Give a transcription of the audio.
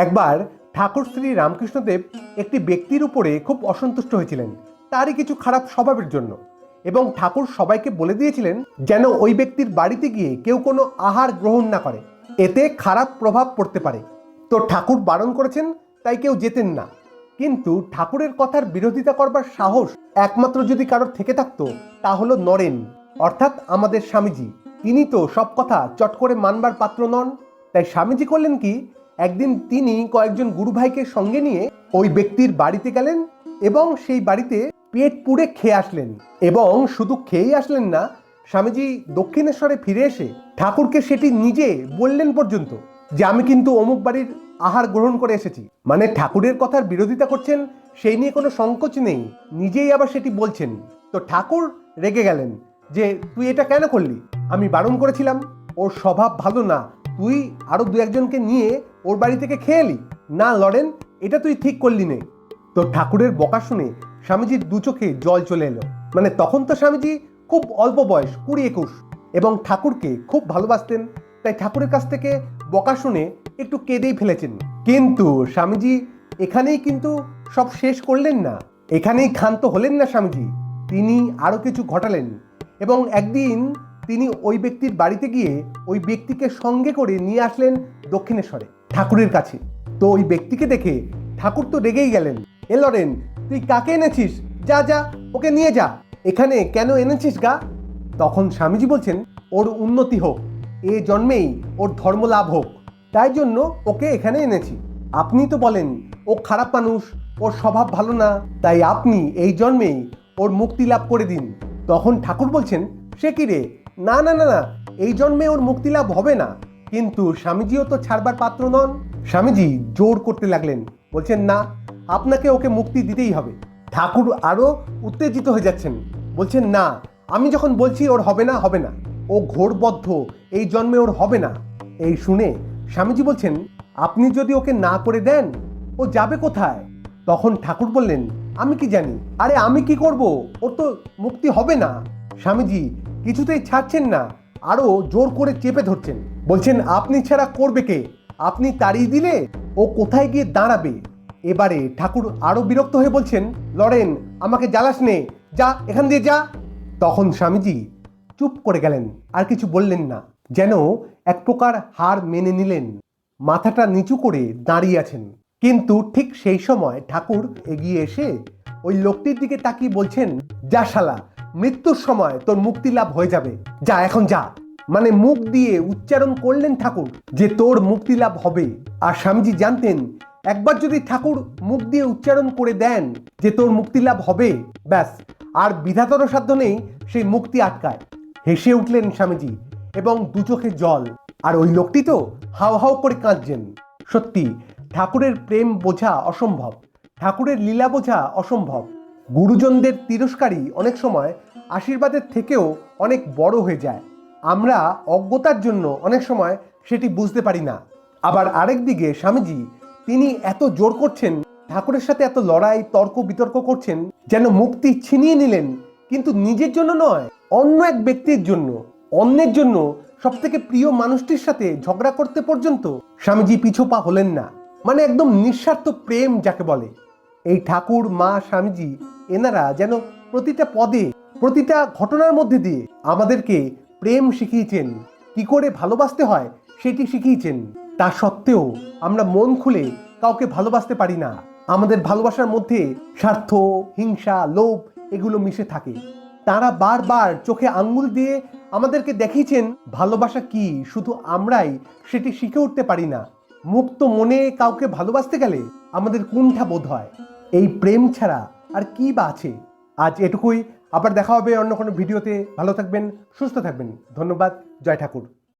একবার ঠাকুর শ্রী রামকৃষ্ণদেব একটি ব্যক্তির উপরে খুব অসন্তুষ্ট হয়েছিলেন তারই কিছু খারাপ স্বভাবের জন্য, এবং ঠাকুর সবাইকে বলে দিয়েছিলেন যেন ওই ব্যক্তির বাড়িতে গিয়ে কেউ কোনো আহার গ্রহণ না করে, এতে খারাপ প্রভাব পড়তে পারে। তো ঠাকুর বারণ করেছেন, তাই কেউ যেতেন না। কিন্তু ঠাকুরের কথার বিরোধিতা করবার সাহস একমাত্র যদি কারোর থেকে থাকতো তা হলো নরেন, অর্থাৎ আমাদের স্বামীজি। তিনি তো সব কথা চট করে মানবার পাত্র নন। তাই স্বামীজি করলেন কি, একদিন তিনি কয়েকজন গুরু ভাইকে সঙ্গে নিয়ে ওই ব্যক্তির বাড়িতে গেলেন এবং সেই বাড়িতে পেট পুড়ে খেয়ে আসলেন। এবং শুধু খেয়েই আসলেন না, স্বামীজি দক্ষিণেশ্বরে ফিরে এসে ঠাকুরকে সেটি নিজে বললেন পর্যন্ত যে আমি কিন্তু অমুক বাড়ির আহার গ্রহণ করে এসেছি। মানে ঠাকুরের কথার বিরোধিতা করছেন, সেই নিয়ে কোনো সংকোচ নেই, নিজেই আবার সেটি বলছেন। তো ঠাকুর রেগে গেলেন যে তুই এটা কেন করলি? আমি বারণ করেছিলাম, ওর স্বভাব ভালো না, তুই আরো দু একজনকে নিয়ে ওর বাড়ি থেকে খেয়ে এলি। না লরেন, এটা তুই ঠিক করলি নে। তো ঠাকুরের বকা শুনে স্বামীজির দু চোখে জল চলে এলো। মানে তখন তো স্বামীজি খুব অল্প বয়স, 20-21, এবং ঠাকুরকে খুব ভালোবাসতেন। তাই ঠাকুরের কাছ থেকে বকা শুনে একটু কেঁদেই ফেলেছেন। কিন্তু স্বামীজি এখানেই কিন্তু সব শেষ করলেন না, এখানেই ক্ষান্ত হলেন না স্বামীজি। তিনি আরো কিছু ঘটালেন এবং একদিন তিনি ওই ব্যক্তির বাড়িতে গিয়ে ওই ব্যক্তিকে সঙ্গে করে নিয়ে আসলেন দক্ষিণেশ্বরে ঠাকুরের কাছে। তো ওই ব্যক্তিকে দেখে ঠাকুর তো রেগেই গেলেন। এ লরেন, তুই কাকে এনেছিস? যা যা, ওকে নিয়ে যা। এখানে কেন এনেছিস গা? তখন স্বামীজি বলছেন, ওর উন্নতি হোক, এ জন্মেই ওর ধর্ম লাভ হোক, তাই জন্য ওকে এখানে এনেছি। আপনি তো বলেন ও খারাপ মানুষ, ওর স্বভাব ভালো না, তাই আপনি এই জন্মেই ওর মুক্তি লাভ করে দিন। তখন ঠাকুর বলছেন, সে কি রে, না না না না, এই জন্মে ওর মুক্তি লাভ হবে না। কিন্তু স্বামীজিও তো ছাড়বার পাত্র নন। স্বামীজি জোর করতে লাগলেন, বলছেন না, আপনাকে ওকে মুক্তি দিতেই হবে। ঠাকুর আরো উত্তেজিত হয়ে যাচ্ছেন, বলছেন না, আমি যখন বলছি ওর হবে না হবে না, ও ঘোরবদ্ধ, এই জন্মে ওর হবে না। এই শুনে স্বামীজি বলছেন, আপনি যদি ওকে না করে দেন ও যাবে কোথায়? তখন ঠাকুর বললেন, আমি কি জানি, আরে আমি কি করব, ওর তো মুক্তি হবে না। স্বামীজি কিছুতেই ছাড়ছেন না, আরো জোর করে চেপে ধরছেন, বলছেন আপনি ছাড়া করবে কে? আপনি তাড়িয়ে দিলে ও কোথায় গিয়ে দাঁড়াবে? এবারে ঠাকুর আরো বিরক্ত হয়ে বলছেন, লরেন, আমাকে জ্বালাস নে, যা এখান দিয়ে যা। তখন স্বামীজি চুপ করে গেলেন, আর কিছু বললেন না, যেন এক প্রকার হার মেনে নিলেন, মাথাটা নিচু করে দাঁড়িয়ে আছেন। কিন্তু ঠিক সেই সময় ঠাকুর এগিয়ে এসে ওই লোকটির দিকে তাকিয়ে বলছেন, যা শালা, মৃত্যুর সময় তোর মুক্তি লাভ হয়ে যাবে, যা এখন যা। মানে মুখ দিয়ে উচ্চারণ করলেন ঠাকুর যে তোর মুক্তি লাভ হবে। আর স্বামীজি জানতেন, একবার যদি ঠাকুর মুখ দিয়ে উচ্চারণ করে দেন যে তোর মুক্তি লাভ হবে, ব্যাস, আর বিধাতারও সাধ্য নেই সেই মুক্তি আটকায়। হেসে উঠলেন স্বামীজি এবং দু চোখে জল। আর ওই লোকটি তো হাও হাও করে কাঁদছেন। সত্যি ঠাকুরের প্রেম বোঝা অসম্ভব, ঠাকুরের লীলা বোঝা অসম্ভব। গুরুজনদের তিরস্কারই অনেক সময় আশীর্বাদের থেকেও অনেক বড় হয়ে যায়। আমরা অজ্ঞতার জন্য অনেক সময় সেটি বুঝতে পারি না। আবার আরেক দিকে স্বামীজি, তিনি এত জোর করছেন, ঠাকুরের সাথে এত লড়াই তর্ক বিতর্ক করছেন, যেন মুক্তি ছিনিয়ে নিলেন, কিন্তু নিজের জন্য নয়, অন্য এক ব্যক্তির জন্য, অন্যের জন্য, সব থেকে প্রিয় মানুষটির সাথে ঝগড়া করতে পর্যন্ত স্বামীজি পিছু পা হলেন না। মানে একদম নিঃস্বার্থ প্রেম যাকে বলে। এই ঠাকুর, মা, স্বামীজি, এনারা যেন প্রতিটা পদে, প্রতিটা ঘটনার মধ্যে দিয়ে আমাদেরকে প্রেম শিখিয়েছেন, কি করে ভালোবাসতে হয় সেটি শিখিয়েছেন। তা সত্ত্বেও আমরা মন খুলে কাউকে ভালোবাসতে পারি না। আমাদের ভালোবাসার মধ্যে স্বার্থ, হিংসা, লোভ এগুলো মিশে থাকে। তারা বারবার চোখে আঙ্গুল দিয়ে আমাদেরকে দেখিয়েছেন ভালোবাসা কি, শুধু আমরাই সেটি শিখে উঠতে পারি না। মুক্ত মনে কাউকে ভালোবাসতে গেলে আমাদের কুণ্ঠা বোধ হয়। এই প্রেম ছাড়া আর কি বা আছে? আজ এটুকুই, আবার দেখা হবে অন্য কোনো ভিডিওতে। ভালো থাকবেন, সুস্থ থাকবেন। ধন্যবাদ। জয় ঠাকুর।